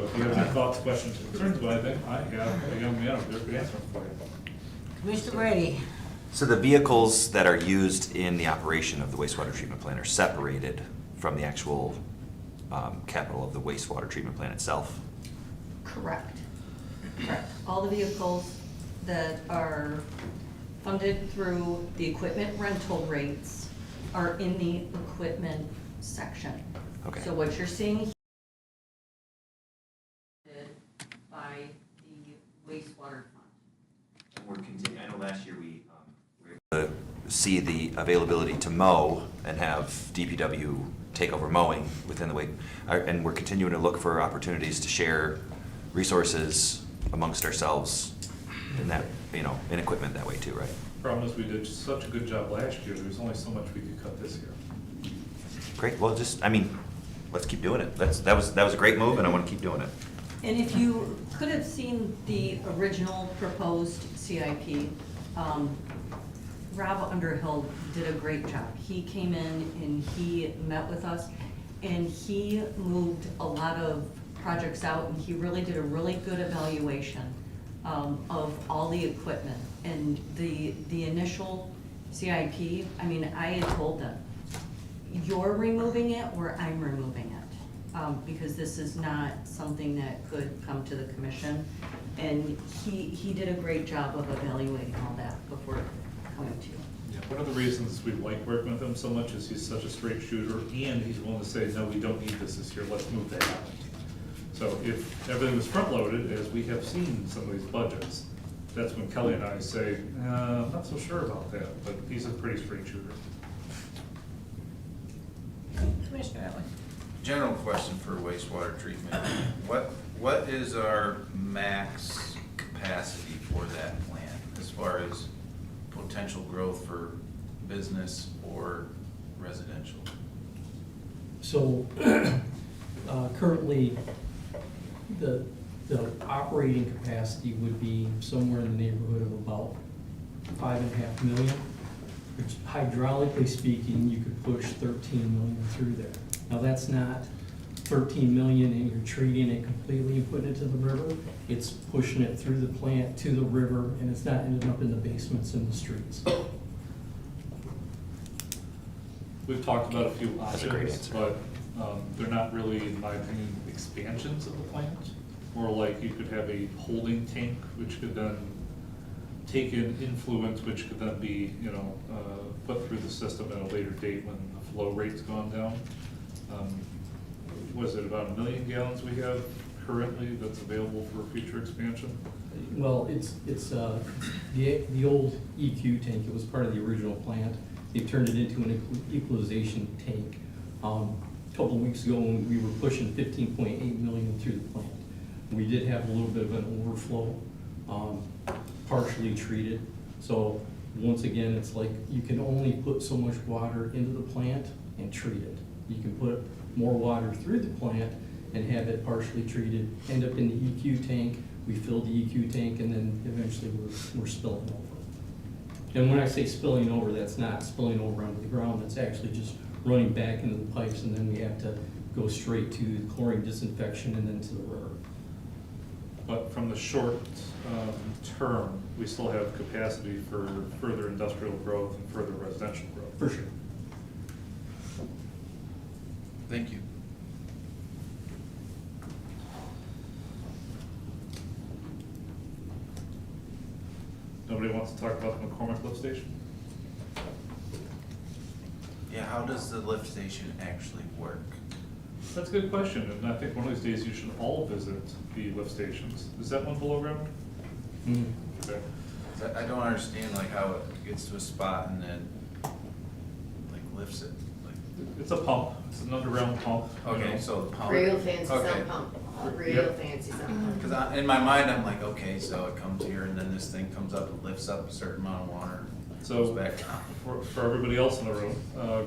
So if you have any thoughts, questions, concerns, but I think I have a young man over there who could answer them for you. Commissioner Brady. So the vehicles that are used in the operation of the wastewater treatment plant are separated from the actual capital of the wastewater treatment plant itself? Correct. Correct. All the vehicles that are funded through the equipment rental rates are in the equipment section. Okay. So what you're seeing here by the wastewater fund. We're continuing, I know last year we were able to see the availability to mow and have DPW take over mowing within the and we're continuing to look for opportunities to share resources amongst ourselves in that, in equipment that way too, right? Problem is, we did such a good job last year, there's only so much we could cut this year. Great, well, let's keep doing it. That was a great move, and I want to keep doing it. And if you could have seen the original proposed CIP, Rob Underhill did a great job. He came in and he met with us, and he moved a lot of projects out, and he really did a really good evaluation of all the equipment. And the initial CIP, I had told them, you're removing it or I'm removing it, because this is not something that could come to the commission. And he did a great job of evaluating all that before coming to you. Yeah, one of the reasons we like working with him so much is he's such a straight shooter, and he's willing to say, no, we don't need this year, let's move that out. So if everything was front-loaded, as we have seen some of these budgets, that's when Kelly and I say, I'm not so sure about that, but he's a pretty straight shooter. Commissioner Allen. General question for wastewater treatment. What is our max capacity for that plant as far as potential growth for business or residential? So currently, the operating capacity would be somewhere in the neighborhood of about 5.5 million, which hydraulically speaking, you could push 13 million through there. Now that's not 13 million and you're treating it completely and putting it to the river. It's pushing it through the plant to the river, and it's not ending up in the basements and the streets. We've talked about a few That's a great options, answer. but they're not really, in my opinion, expansions of the plant. More like you could have a holding tank, which could then take in influence, which could then be, put through the system at a later date when the flow rate's gone down. Was it about 1 million gallons we have currently that's available for future expansion? Well, it's the old EQ tank. It was part of the original plant. They turned it into an equalization tank. A couple of weeks ago, when we were pushing 15.8 million through the plant, we did have a little bit of an overflow, partially treated. So once again, it's like you can only put so much water into the plant and treat it. You can put more water through the plant and have it partially treated, end up in the EQ tank. We fill the EQ tank, and then eventually we're spilling over. And when I say spilling over, that's not spilling over onto the ground. That's actually just running back into the pipes, and then we have to go straight to chlorine disinfection and then to the river. But from the short term, we still have capacity for further industrial growth and further residential growth. For sure. Thank you. Nobody wants to talk about the McCormick lift station? Yeah, how does the lift station actually work? That's a good question, and I think one of these days you should all visit the lift stations. Is that one below ground? Mm-hmm. Okay. I don't understand how it gets to a spot and then lifts it. It's a pump, it's an underground pump. Okay, so the pump. Real fancy Okay. sun pump. Real Yep. fancy sun pump. Because in my mind, I'm like, okay, so it comes here and then this thing comes up and lifts up a certain amount of water. So Goes back down. for everybody else in the room,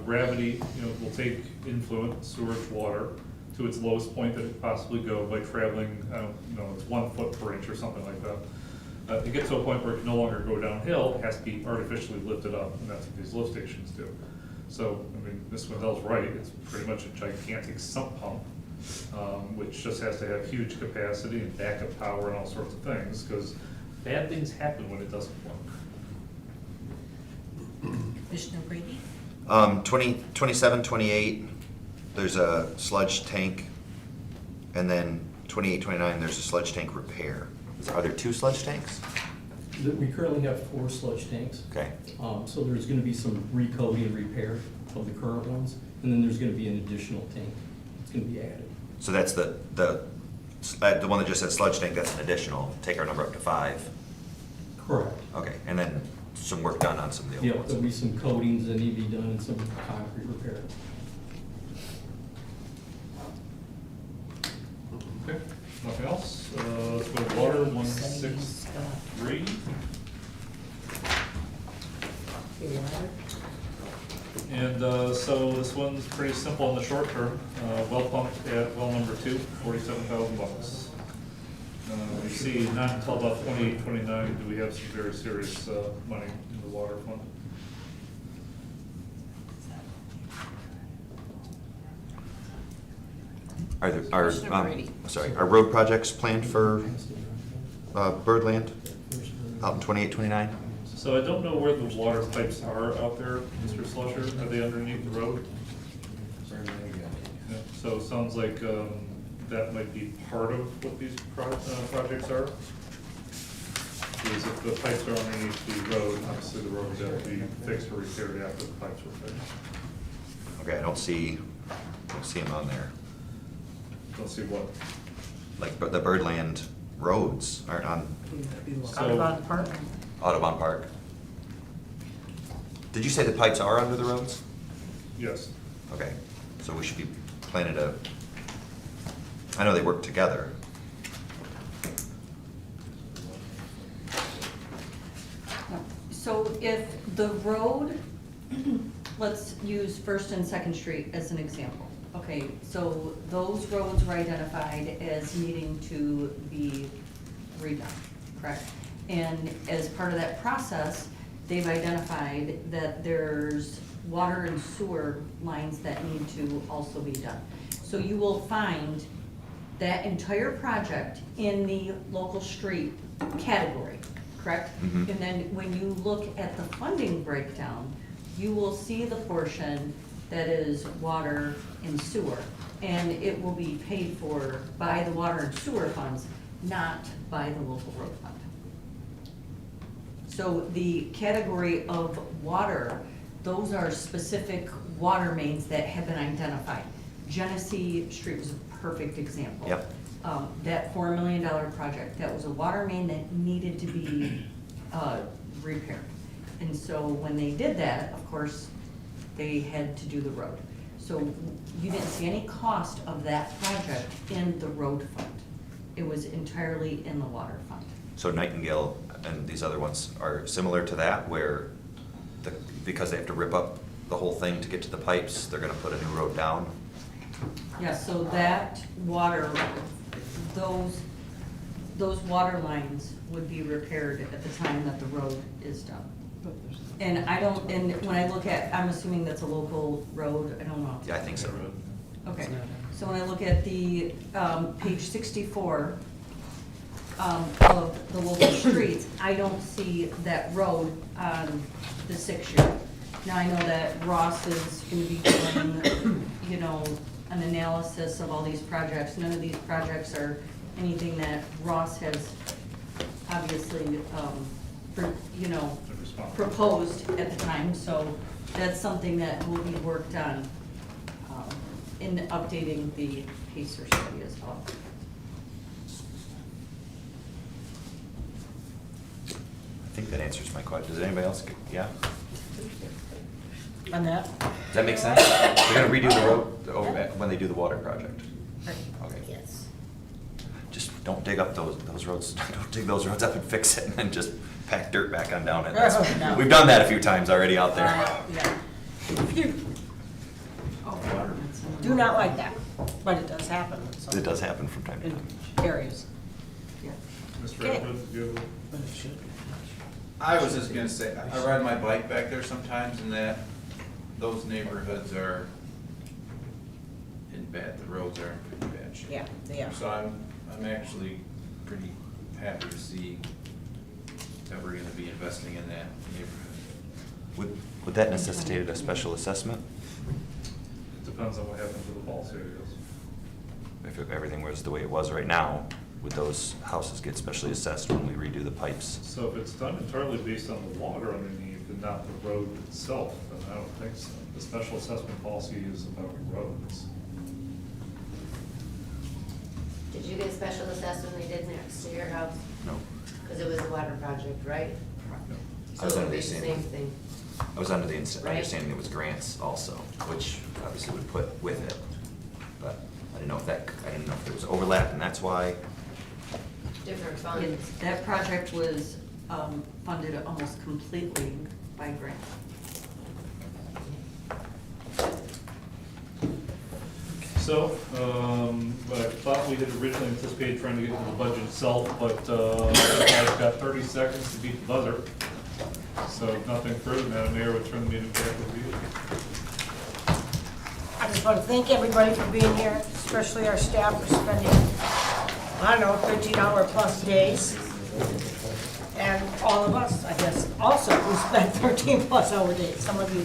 gravity, will take influent sewage water to its lowest point that it could possibly go by traveling, it's 1 foot per inch or something like that. It gets to a point where it can no longer go downhill, it has to be artificially lifted up, and that's what these lift stations do. So, Ms. Wendell's right, it's pretty much a gigantic sump pump which just has to have huge capacity and backup power and all sorts of things, because bad things happen when it doesn't work. Commissioner Brady? 27, 28, there's a sludge tank, and then 28, 29, there's a sludge tank repair. Are there 2 sludge tanks? We currently have 4 sludge tanks. Okay. So there's gonna be some recoating and repair of the current ones, and then there's gonna be an additional tank. It's gonna be added. So that's the one that just says sludge tank, that's an additional, take our number up to 5. Correct. Okay, and then some work done on some of the other Yeah, ones. there'll be some coatings that need to be done and some concrete repair. Okay, nothing else? Let's go to water, 163. And so this one's pretty simple in the short term. Well pumped at well number 2, $47,000. You see, not until about 28, 29 do we have some very serious money in the water fund. Commissioner Brady. Are road projects planned for Birdland out in 28, 29? So I don't know where the water pipes are out there, Mr. Slusher. Are they underneath the road? Yeah, so it sounds like that might be part of what these projects are. Because if the pipes are underneath the road, obviously the road would have to be fixed or repaired after the pipes were fixed. Okay, I don't see them on there. Don't see what. Like, but the Birdland roads aren't on Audubon Park? Audubon Park. Did you say the pipes are under the roads? Yes. Okay, so we should be planning to, I know they work together. So if the road, let's use First and Second Street as an example. Okay, so those roads were identified as needing to be redone, correct? And as part of that process, they've identified that there's water and sewer lines that need to also be done. So you will find that entire project in the local street category, correct? Mhm. And then when you look at the funding breakdown, you will see the portion that is water and sewer. And it will be paid for by the water and sewer funds, not by the local road fund. So the category of water, those are specific water mains that have been identified. Genesee Street was a perfect example. Yep. That $4 million project, that was a water main that needed to be repaired. And so when they did that, of course, they had to do the road. So you didn't see any cost of that project in the road fund. It was entirely in the water fund. So Nightingale and these other ones are similar to that, where because they have to rip up the whole thing to get to the pipes, they're gonna put a new road down? Yeah, so that water, those water lines would be repaired at the time that the road is done. And when I look at, I'm assuming that's a local road, I don't know. Yeah, I think so. Okay, so when I look at the, page 64 of the local streets, I don't see that road on the 6-year. Now, I know that Ross is gonna be doing, you know, an analysis of all these projects. None of these projects are anything that Ross has obviously, you know, proposed at the time, so that's something that will be worked on in updating the PACER study as well. I think that answers my question. Does anybody else, yeah? On that? Does that make sense? They're gonna redo the road when they do the water project? Okay. Yes. Just don't dig up those roads, don't dig those roads up and fix it and then just pack dirt back on down it. Oh, no. We've done that a few times already out there. Yeah. You do not like that, but it does happen in some It does happen from time to in time. areas. Yeah. Mr. Okay. Edwards, you I was just gonna say, I ride my bike back there sometimes and those neighborhoods are in bad, the roads are in pretty bad mentioned. Yeah, they are. So I'm actually pretty happy to see that we're gonna be investing in that neighborhood. Would that necessitate a special assessment? It depends on what happens with the falls areas. If everything was the way it was right now, would those houses get specially assessed when we redo the pipes? So if it's done entirely based on the water underneath and not the road itself, then I don't think so. The special assessment policy is about roads. Did you get a special assessment they did next to your house? No. Because it was a water project, right? I was So it under would the be the same same, thing. I was under the Right. understanding it was grants also, which obviously would put with it. But I didn't know if I didn't know if there was overlap, and that's why. Different funds. That project was funded almost completely by grant. So, I thought we had originally anticipated trying to get to the budget itself, but I've got 30 seconds to beat the buzzer. So if nothing further, Madam Mayor, would turn the meeting back over to you. I just want to thank everybody for being here, especially our staff for spending, I don't know, 13-hour plus days. And all of us, I guess, also, we spent 13+ hour days. Some of you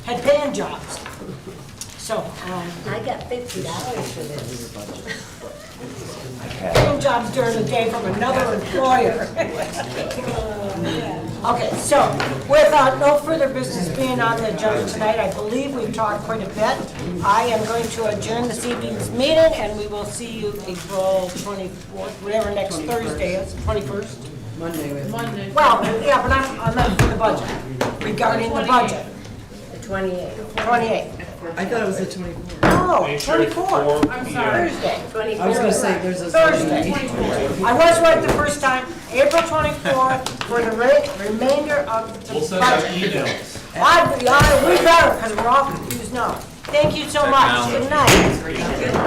had paying jobs. So, I got $50 for this. paying jobs during the day from another employer. Okay, so with no further business being on the agenda tonight, I believe we've talked quite a bit. I am going to adjourn this evening's meeting, and we will see you April 24th, whatever next Thursday is, 21st. Monday. Well, yeah, but I'm not for the budget, regarding the budget. The 28th. 28th. I thought it was the 24th. No, Make sure it's 24th. 4 I'm p.m. sorry. Thursday. I was gonna say, there's a. Thursday. I was right the first time, April 24th, for the remainder of the We'll send out budget. emails. We better, because we're all confused now. Thank you so much. Good night.